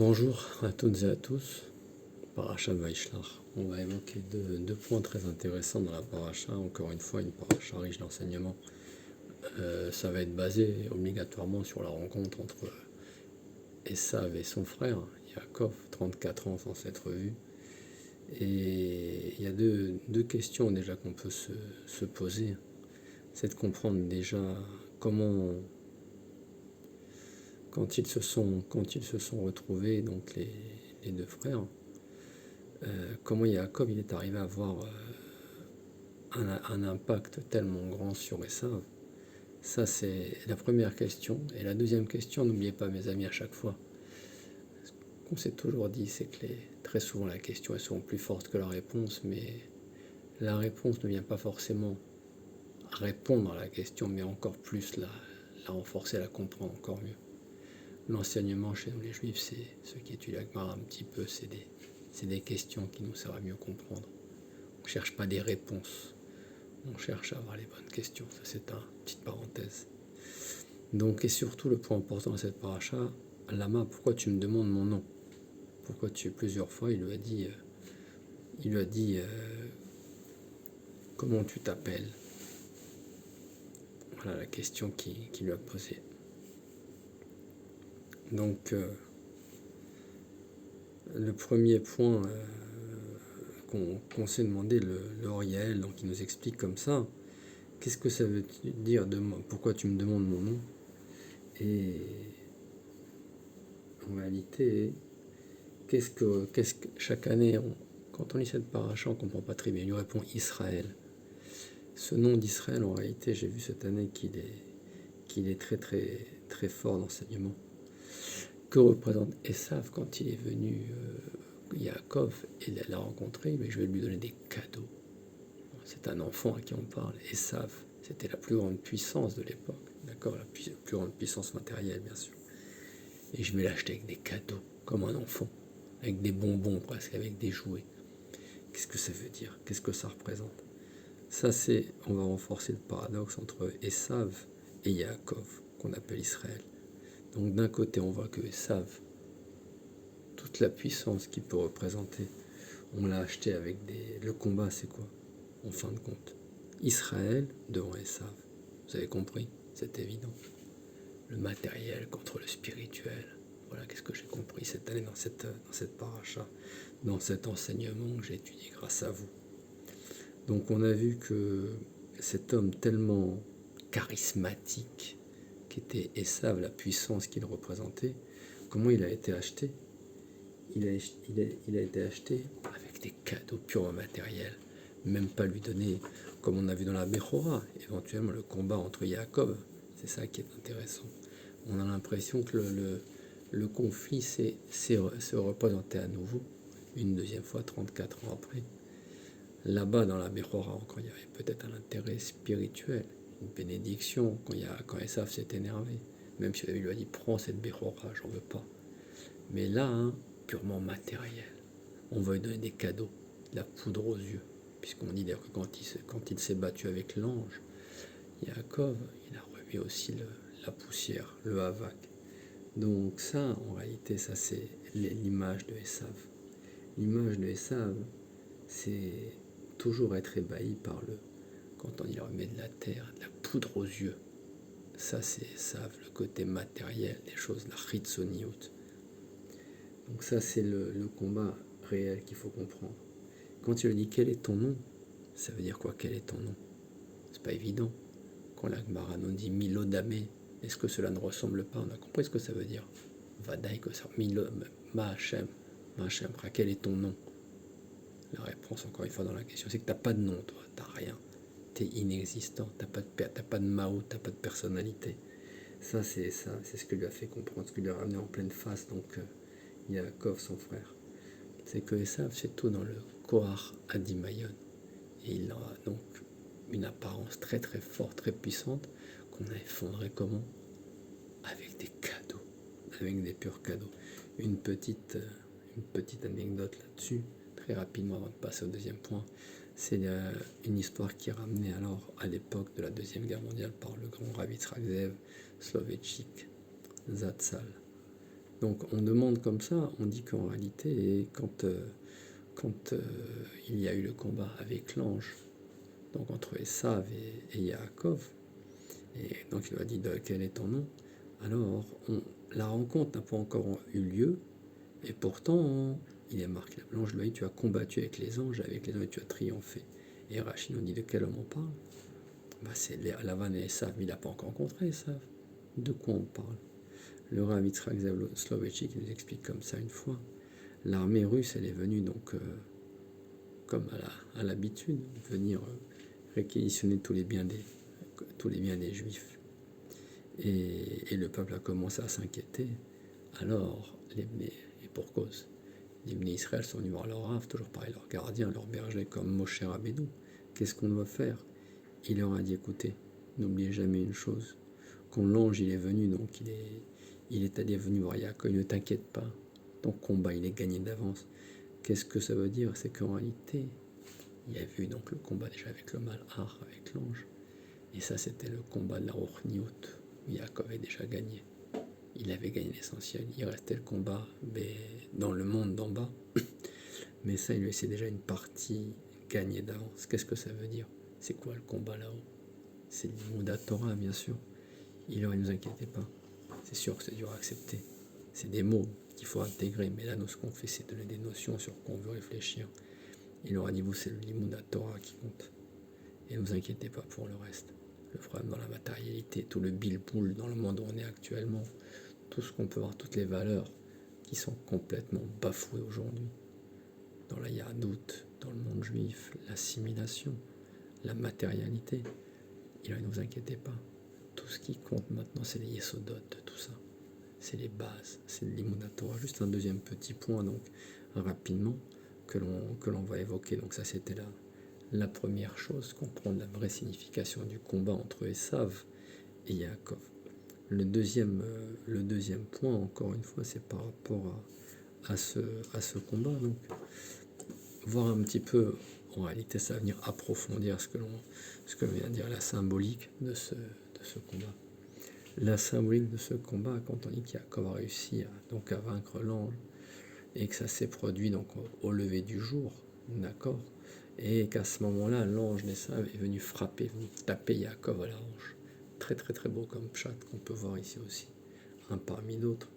Bonjour à toutes et à tous. Parashat Vaishlach. On va évoquer deux points très intéressants dans la paracha. Encore une fois, une paracha riche d'enseignements. Ça va être basé obligatoirement sur la rencontre entre Esav et son frère, Yaakov, 34 ans sans s'être vu. Et il y a deux questions déjà qu'on peut se poser. C'est de comprendre déjà comment, quand ils se sont retrouvés, donc les deux frères, comment Yaakov il est arrivé à avoir un impact tellement grand sur Esav. Ça, c'est la première question. Et la deuxième question, n'oubliez pas, mes amis, à chaque fois, ce qu'on s'est toujours dit, c'est que très souvent la question est souvent plus forte que la réponse, mais la réponse ne vient pas forcément répondre à la question, mais encore plus la renforcer, la comprendre encore mieux. L'enseignement chez nous, les juifs, c'est ceux qui étudient la Gemara un petit peu, c'est des questions qui nous servent à mieux comprendre. On ne cherche pas des réponses, on cherche à avoir les bonnes questions. Ça, c'est une petite parenthèse. Donc, et surtout, le point important de cette paracha, Lama, pourquoi tu me demandes mon nom? Pourquoi plusieurs fois, il lui a dit comment tu t'appelles? Voilà la question qu'il lui a posée. Donc, le premier point qu'on s'est demandé, le Oriel, donc il nous explique comme ça, qu'est-ce que ça veut dire pourquoi tu me demandes mon nom? Et en réalité, qu'est-ce que chaque année, quand on lit cette paracha, on ne comprend pas très bien. Il lui répond Israël. Ce nom d'Israël, en réalité, j'ai vu cette année qu'il est très très très fort d'enseignement. Que représente Esav quand il est venu Yaakov et l'a rencontré? Mais je vais lui donner des cadeaux. C'est un enfant à qui on parle. Esav, c'était la plus grande puissance de l'époque, d'accord, la plus grande puissance matérielle, bien sûr. Et je vais l'acheter avec des cadeaux, comme un enfant, avec des bonbons presque, avec des jouets. Qu'est-ce que ça veut dire? Qu'est-ce que ça représente? Ça, on va renforcer le paradoxe entre Esav et Yaakov, qu'on appelle Israël. Donc d'un côté, on voit que Esav, toute la puissance qu'il peut représenter, on l'a acheté avec le combat, c'est quoi? En fin de compte, Israël devant Esav. Vous avez compris? C'est évident. Le matériel contre le spirituel. Voilà, qu'est-ce que j'ai compris cette année dans cette paracha, dans cet enseignement que j'ai étudié grâce à vous. Donc on a vu que cet homme tellement charismatique qu'était Esav, la puissance qu'il représentait, comment il a été acheté? Il a été acheté avec des cadeaux purement matériels. Même pas lui donner, comme on a vu dans la Bechora, éventuellement le combat entre Yaakov. C'est ça qui est intéressant. On a l'impression que le conflit s'est représenté à nouveau, une deuxième fois, 34 ans après. Là-bas, dans la Bechora, encore, il y avait peut-être un intérêt spirituel, une bénédiction, quand Esav s'est énervé. Même si lui a dit, prends cette Bechora, j'en veux pas. Mais là, purement matériel. On va lui donner des cadeaux, de la poudre aux yeux. Puisqu'on dit d'ailleurs que quand il s'est battu avec l'ange, Yaakov, il a remis aussi la poussière, le havak. Donc ça, en réalité, ça c'est l'image de Esav. L'image de Esav, c'est toujours être ébahi par quand on y remet de la terre, de la poudre aux yeux. Ça c'est Esav, le côté matériel des choses, la chitsoniout. Donc ça c'est le combat réel qu'il faut comprendre. Quand il dit quel est ton nom, ça veut dire quoi, quel est ton nom? C'est pas évident. Quand la Gemara nous dit Milodame, est-ce que cela ne ressemble pas? On a compris ce que ça veut dire. Vadaï que ça. Ma Hashem, quel est ton nom? La réponse, encore une fois dans la question, c'est que tu n'as pas de nom, toi, tu n'as rien. Tu es inexistant, tu n'as pas de Mao, tu n'as pas de personnalité. Ça, c'est ce que lui a fait comprendre, ce que lui a ramené en pleine face, donc Yaakov, son frère. C'est que Esav, c'est tout dans le Kohar Adimayon. Et il a donc une apparence très très forte, très puissante, qu'on a effondré comment? Avec des cadeaux, avec des purs cadeaux. Une petite anecdote là-dessus, très rapidement avant de passer au deuxième point. C'est une histoire qui est ramenée alors à l'époque de la Deuxième Guerre mondiale par le grand Rav Yitzhak Zev Soloveitchik Zatzal. Donc on demande comme ça, on dit qu'en réalité, quand il y a eu le combat avec l'ange, donc entre Esav et Yaakov, et donc il lui a dit quel est ton nom, alors la rencontre n'a pas encore eu lieu, et pourtant il est marqué, l'ange lui a dit tu as combattu avec les anges et tu as triomphé. Et Rachid nous dit de quel homme on parle? C'est Lavan et Esav, mais il n'a pas encore rencontré Esav. De quoi on parle? Le Rav Yitzhak Soloveitchik nous explique comme ça une fois. L'armée russe, elle est venue donc, comme à l'habitude, venir réquisitionner tous les biens des Juifs. Et le peuple a commencé à s'inquiéter. Alors, et pour cause, les Bnei Israël sont venus voir leur Rav, toujours pareil, leur gardien, leur berger, comme Moshe Rabbeinu. Qu'est-ce qu'on doit faire? Il leur a dit, écoutez, n'oubliez jamais une chose. Quand l'ange il est venu, donc il est allé venu voir Yaakov, ne t'inquiète pas, ton combat il est gagné d'avance. Qu'est-ce que ça veut dire? C'est qu'en réalité, il y a eu donc le combat déjà avec le Malach, avec l'ange. Et ça, c'était le combat de la Rochniot, où Yaakov avait déjà gagné. Il avait gagné l'essentiel. Il restait le combat dans le monde d'en bas. Mais ça, il lui laissait déjà une partie gagnée d'avance. Qu'est-ce que ça veut dire? C'est quoi le combat là-haut? C'est l'Imoudat Torah, bien sûr. Il ne nous inquiétez pas. C'est sûr que c'est dur à accepter. C'est des mots qu'il faut intégrer. Mais là, nous, ce qu'on fait, c'est donner des notions sur quoi on veut réfléchir. Il aura dit, vous, c'est le Limoudat Torah qui compte. Et ne vous inquiétez pas pour le reste. Le problème dans la matérialité, tout le bilboul dans le monde où on est actuellement, tout ce qu'on peut voir, toutes les valeurs qui sont complètement bafouées aujourd'hui. Dans la Yahadout, dans le monde juif, l'assimilation, la matérialité. Il ne vous inquiétez pas. Tout ce qui compte maintenant, c'est les Yesodot de tout ça. C'est les bases, c'est l'Imoudat Torah. Juste un deuxième petit point, donc, rapidement, que l'on va évoquer. Donc ça, c'était la première chose, comprendre la vraie signification du combat entre Esav et Yaakov. Le deuxième point, encore une fois, c'est par rapport à ce combat. Donc, voir un petit peu, en réalité, ça va venir approfondir ce que l'on vient de dire, la symbolique de ce combat. La symbolique de ce combat, quand on dit qu'Yaakov a réussi à vaincre l'ange, et que ça s'est produit donc au lever du jour, d'accord, et qu'à ce moment-là, l'ange d'Esav est venu frapper, venu taper Yaakov à la hanche. Très très très beau comme chat qu'on peut voir ici aussi, un parmi d'autres.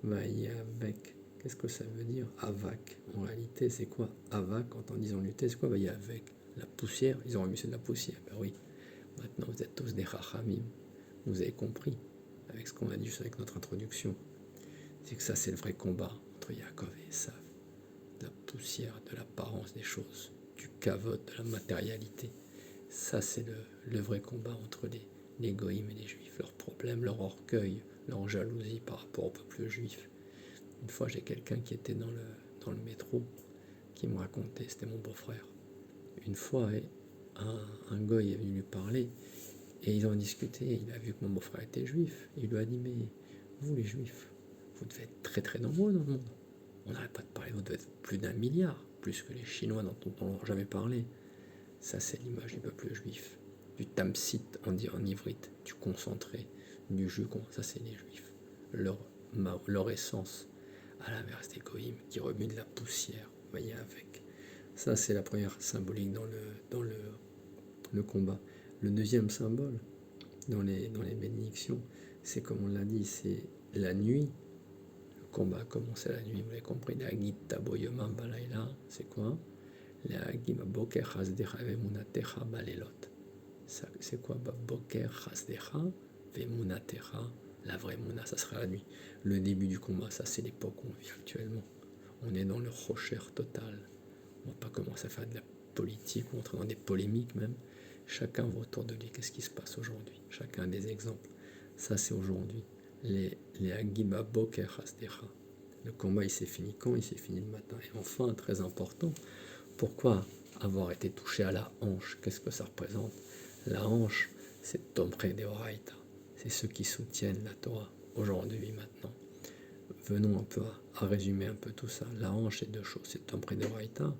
Vaïe avec, qu'est-ce que ça veut dire? Avak, en réalité c'est quoi? Avak, quand on dit en lutter, c'est quoi? Vaïe avec, la poussière, ils ont remis c'est de la poussière, ben oui, maintenant vous êtes tous des chachamim, vous avez compris, avec ce qu'on a dit juste avec notre introduction, c'est que ça c'est le vrai combat entre Yaakov et Esav, de la poussière, de l'apparence des choses, du kavod, de la matérialité. Ça c'est le vrai combat entre les goïms et les juifs, leurs problèmes, leur orgueil, leur jalousie par rapport au peuple juif. Une fois j'ai quelqu'un qui était dans le métro qui me racontait, c'était mon beau-frère. Une fois un goï est venu lui parler et ils ont discuté, il a vu que mon beau-frère était juif, il lui a dit mais vous les juifs, vous devez être très très nombreux dans le monde. On n'arrête pas de parler, vous devez être plus d'1 milliard, plus que les Chinois dont on n'a jamais parlé. Ça c'est l'image du peuple juif, du tamsit en ivrite, du concentré, du jus, ça c'est les juifs. Leur essence, à l'inverse des goïms qui remuent de la poussière, voyez avec. Ça c'est la première symbolique dans le combat. Le deuxième symbole dans les bénédictions, c'est comme on l'a dit, c'est la nuit. Le combat a commencé la nuit, vous l'avez compris. La Hagid Taboyoma Balayla, c'est quoi? La Hagid Boker Chasdecha Vemunatecha Balelot. C'est quoi? Boker Chasdecha Vemunatecha, la vraie Mouna, ça sera la nuit. Le début du combat, ça c'est l'époque où on vit actuellement. On est dans le rocher total. On ne va pas commencer à faire de la politique ou entrer dans des polémiques même. Chacun voit autour de lui qu'est-ce qui se passe aujourd'hui. Chacun a des exemples. Ça c'est aujourd'hui. Les Agiba Boker Hasdecha. Le combat il s'est fini quand? Il s'est fini le matin. Et enfin, très important, pourquoi avoir été touché à la hanche? Qu'est-ce que ça représente? La hanche, c'est Tomre de Oraita. C'est ceux qui soutiennent la Torah aujourd'hui, maintenant. Venons un peu à résumer un peu tout ça. La hanche, c'est deux choses. C'est Tomre de Oraita.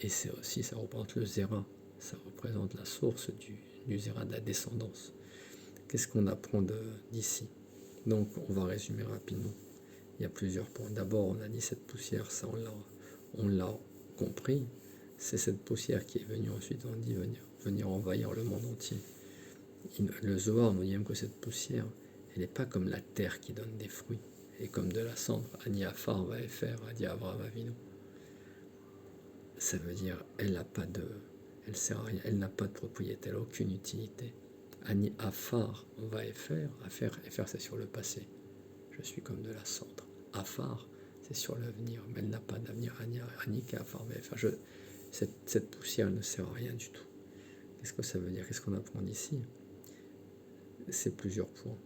Et c'est aussi, ça représente le Zera, ça représente la source du Zera, de la descendance. Qu'est-ce qu'on apprend d'ici? Donc, on va résumer rapidement. il y a plusieurs points. D'abord, on a dit cette poussière, ça on l'a compris. C'est cette poussière qui est venue ensuite, on dit, venir envahir le monde entier. Le Zohar nous dit même que cette poussière, elle n'est pas comme la terre qui donne des fruits, elle est comme de la cendre. Ani Afar va faire, a dit Avraham Avinu. Ça veut dire, elle sert à rien, elle n'a pas de propriété, elle n'a aucune utilité. Ani Afar va faire, faire c'est sur le passé. Je suis comme de la cendre. Afar, c'est sur l'avenir, mais elle n'a pas d'avenir. Ani Afar va faire. Cette poussière, elle ne sert à rien du tout. Qu'est-ce que ça veut dire? Qu'est-ce qu'on apprend d'ici? C'est plusieurs points.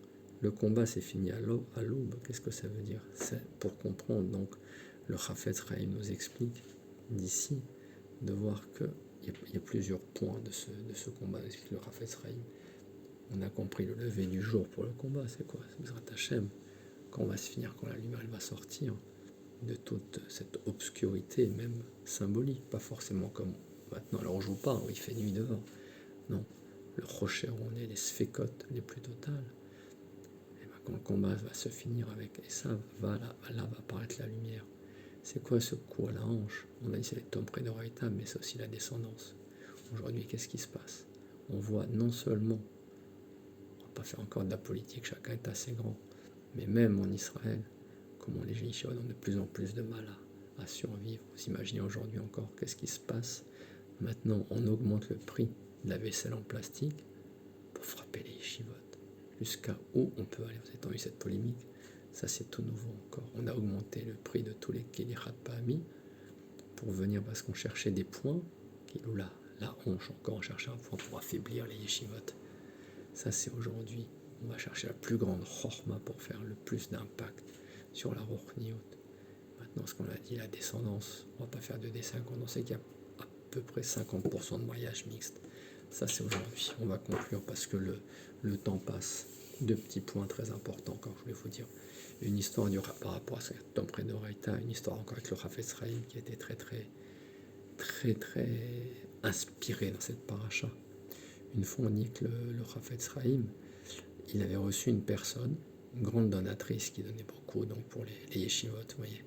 Le combat s'est fini à l'aube. Qu'est-ce que ça veut dire? C'est pour comprendre, donc, le Chafetz Chaim nous explique d'ici, de voir qu'il y a plusieurs points de ce combat, explique le Chafetz Chaim. On a compris le lever du jour pour le combat, c'est quoi? C'est Bezrat Hashem, quand on va se finir, quand la lumière elle va sortir de toute cette obscurité, même symbolique, pas forcément comme maintenant, alors on joue pas, il fait nuit dehors, non, le rocher où on est, les sphécotes les plus totales, et bien quand le combat va se finir avec, et ça, là va apparaître la lumière. C'est quoi ce coup à la hanche? On a dit c'est les tomes près d'Oraïta, mais c'est aussi la descendance. Aujourd'hui, qu'est-ce qui se passe? On voit non seulement, on va pas faire encore de la politique, chacun est assez grand, mais même en Israël, comment les Yeshivot ont de plus en plus de mal à survivre. Vous imaginez aujourd'hui encore qu'est-ce qui se passe? Maintenant, on augmente le prix de la vaisselle en plastique pour frapper les Yeshivot. Jusqu'à où on peut aller? Vous avez entendu cette polémique? Ça, c'est tout nouveau encore. On a augmenté le prix de tous les Kélichat Pahami pour venir parce qu'on cherchait des points. La hanche encore, on cherchait un point pour affaiblir les Yeshivot. Ça, c'est aujourd'hui. On va chercher la plus grande chorma pour faire le plus d'impact sur la Rochniot. Maintenant, ce qu'on a dit, la descendance, on ne va pas faire de dessin quand on sait qu'il y a à peu près 50% de mariage mixte. Ça, c'est aujourd'hui. On va conclure parce que le temps passe. Deux petits points très importants, comme je voulais vous dire. Une histoire par rapport à ce Tom près d'Oraïta, une histoire encore avec le Chafetz Chaim qui était très inspiré dans cette paracha. Une fois, on dit que le Chafetz Chaim, il avait reçu une personne, une grande donatrice qui donnait beaucoup donc pour les yeshivot, vous voyez,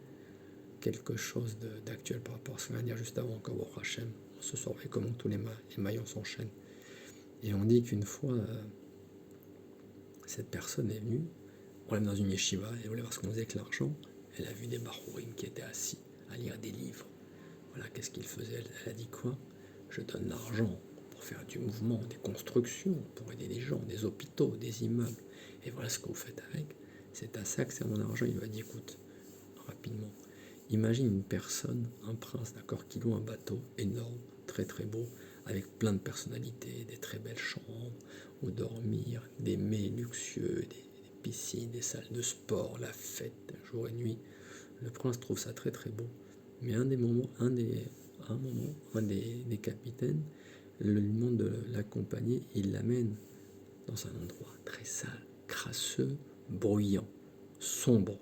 quelque chose d'actuel par rapport à ce qu'on va dire juste avant encore au Hachem. Ce soir, comment tous les maillons s'enchaînent. Et on dit qu'une fois, cette personne est venue, on l'a mis dans une yeshiva, et elle voulait voir ce qu'on faisait avec l'argent. Elle a vu des barourim qui étaient assis à lire des livres. Voilà, qu'est-ce qu'ils faisaient? Elle a dit quoi? Je donne l'argent pour faire du mouvement, des constructions, pour aider les gens, des hôpitaux, des immeubles. Et voilà ce que vous faites avec. C'est à ça que c'est mon argent. Il lui a dit, écoute, rapidement, imagine une personne, un prince, d'accord, qui loue un bateau énorme, très très beau, avec plein de personnalités, des très belles chambres où dormir, des mets luxueux, des piscines, des salles de sport, la fête, jour et nuit. Le prince trouve ça très très beau. Mais un des capitaines lui demande de l'accompagner. Il l'amène dans un endroit très sale, crasseux, bruyant, sombre,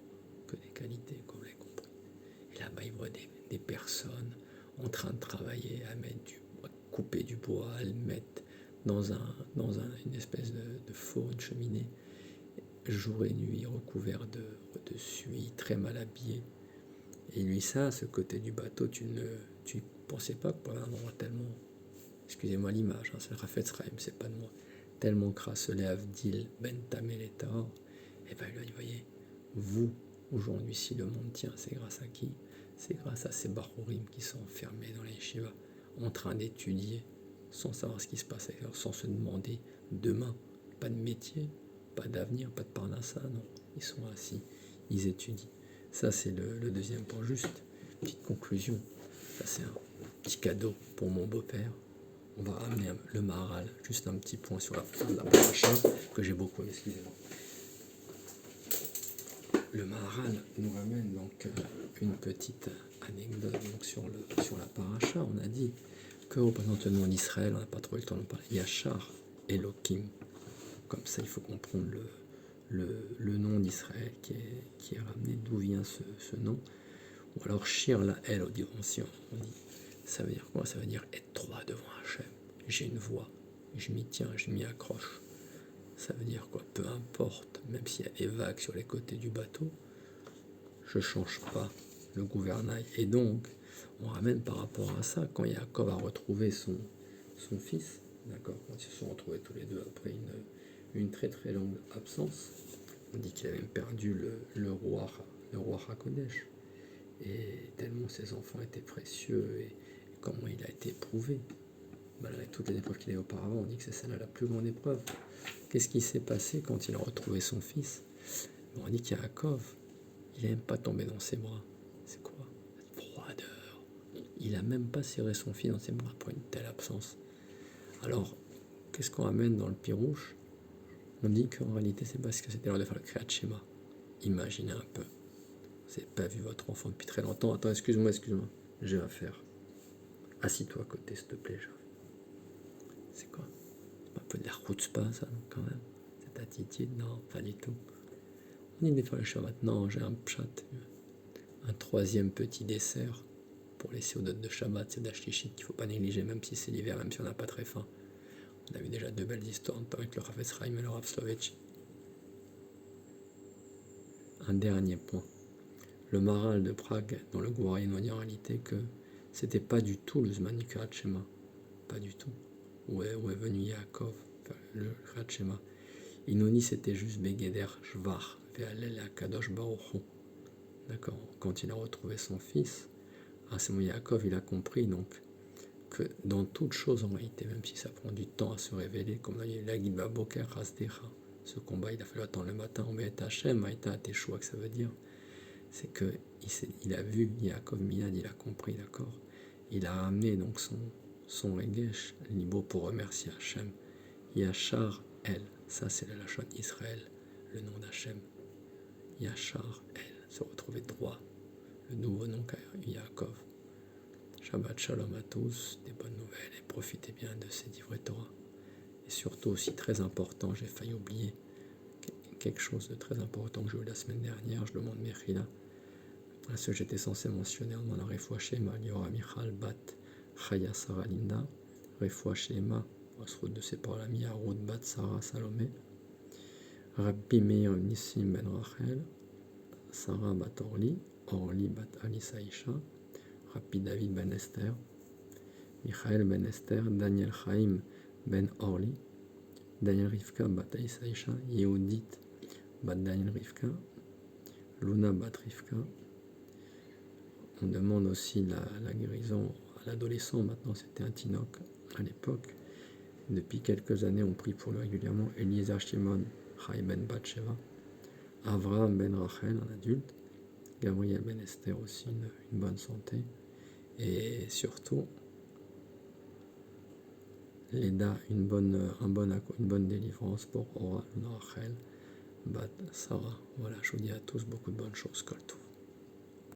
que des qualités, comme vous l'avez compris. Et là-bas, il voit des personnes en train de travailler à couper du bois, à le mettre dans une espèce de four, une cheminée, jour et nuit, recouvert de suie, très mal habillé. Et lui, ça, ce côté du bateau, tu ne pensais pas que pour un endroit tellement, excusez-moi l'image, c'est le Chafetz Chaim, c'est pas de moi, tellement crasseux, Avdil, Ben Tamel et Tahor. Et bien, il lui a dit, voyez, vous, aujourd'hui, si le monde tient, c'est grâce à qui? C'est grâce à ces barourim qui sont enfermés dans les yeshivas, en train d'étudier, sans savoir ce qui se passe avec eux, sans se demander demain, pas de métier, pas d'avenir, pas de parnassa, non, ils sont assis, ils étudient. Ça, c'est le deuxième point. Juste, petite conclusion. Ça, c'est un petit cadeau pour mon beau-père. On va amener le Maharal. Juste un petit point sur la paracha que j'ai beaucoup aimé. Excusez-moi. Le Maharal nous ramène donc une petite anecdote donc, sur la paracha. On a dit que représentement d'Israël, on n'a pas trop eu le temps de parler. Yachar Elohim. Comme ça, il faut comprendre le nom d'Israël qui est ramené, d'où vient ce nom. Ou alors Shir la El, on dit, ça veut dire quoi? Ça veut dire être droit devant Hachem. J'ai une voix, je m'y tiens, je m'y accroche. Ça veut dire quoi? Peu importe, même s'il y a des vagues sur les côtés du bateau, je ne change pas le gouvernail. Et donc, on ramène par rapport à ça, quand Yaakov a retrouvé son fils, d'accord, quand ils se sont retrouvés tous les deux après une très très longue absence, on dit qu'il avait perdu le roi Hakodesh. Et tellement ses enfants étaient précieux et comment il a été éprouvé. Malgré toutes les épreuves qu'il avait auparavant, on dit que c'est celle-là la plus grande épreuve. Qu'est-ce qui s'est passé quand il a retrouvé son fils? On dit qu'Yaakov, il n'aime pas tomber dans ses bras. C'est quoi? La froideur. Il n'a même pas serré son fils dans ses bras pour une telle absence. Alors, qu'est-ce qu'on amène dans le Pirouche? On dit qu'en réalité, c'est parce que c'était l'heure de faire le Kriyat Shema. Imaginez un peu. Vous n'avez pas vu votre enfant depuis très longtemps. Attends, excuse-moi. J'ai affaire. Assis-toi à côté, s'il te plaît. C'est quoi? C'est pas un peu de la chutzpah, ça, quand même? Cette attitude? Non, pas du tout. On dit des fois le Shabbat. Non, j'ai un pshat. Un troisième petit dessert pour les séodotes de Shabbat, c'est d'Ashlichit qu'il ne faut pas négliger, même si c'est l'hiver, même si on n'a pas très faim. On a vu déjà deux belles histoires avec le Chafetz Chaim et le Rav Soloveitchik. Un dernier point. Le Maharal de Prague, dans le Gouarien, nous dit en réalité que c'était pas du tout le Zman du Kriyat Shema. Pas du tout. Où est venu Yaakov, le Kriyat Shema. Il nous dit c'était juste Begeder Shvar, Ve'alel HaKadosh Baruch Hu. D'accord. Quand il a retrouvé son fils, à ce moment Yaakov, il a compris donc que dans toute chose en réalité, même si ça prend du temps à se révéler, comme on a dit l'Agid Boker Hasdecha, ce combat il a fallu attendre le matin, on met Hachem, Aïta Teshua, que ça veut dire, c'est que il a vu Yaakov Miyad, il a compris, d'accord. Il a ramené donc son Regesh, Libo, pour remercier Hachem. Yachar El, ça c'est la Lachon Israël, le nom d'Hachem. Yachar El, se retrouver droit, le nouveau nom qu'a Yaakov. Shabbat Shalom à tous, des bonnes nouvelles et profitez bien de ces livrets Torah. Et surtout aussi très important, j'ai failli oublier quelque chose de très important que j'ai eu la semaine dernière, je demande Mechila, à ce que j'étais censé mentionner dans la Refoua Shema, Liora Michal Bat Chaya Sarah Linda, Refoua Shema, route de ses paroles amis, Arud Bat Sarah Salomé, Rabbi Meir Nissim Ben Rachel, Sarah Bat Orli Bat Alisa Isha, Rabbi David Ben Esther, Michael Ben Esther, Daniel Chaim Ben Orli, Daniel Rivka Bat Alisa Isha, Yehudit Bat Daniel Rivka, Luna Bat Rivka. On demande aussi la guérison à l'adolescent, maintenant c'était un Tinoc à l'époque. Depuis quelques années, on prie pour lui régulièrement. Eliezer Shimon Chai Ben Batsheva, Avraham Ben Rachel, un adulte, Gabriel Ben Esther aussi, une bonne santé. Et surtout, Leda, une bonne délivrance pour Ora Rachel, Bat Sarah. Voilà, je vous dis à tous beaucoup de bonnes choses. Kol Tov.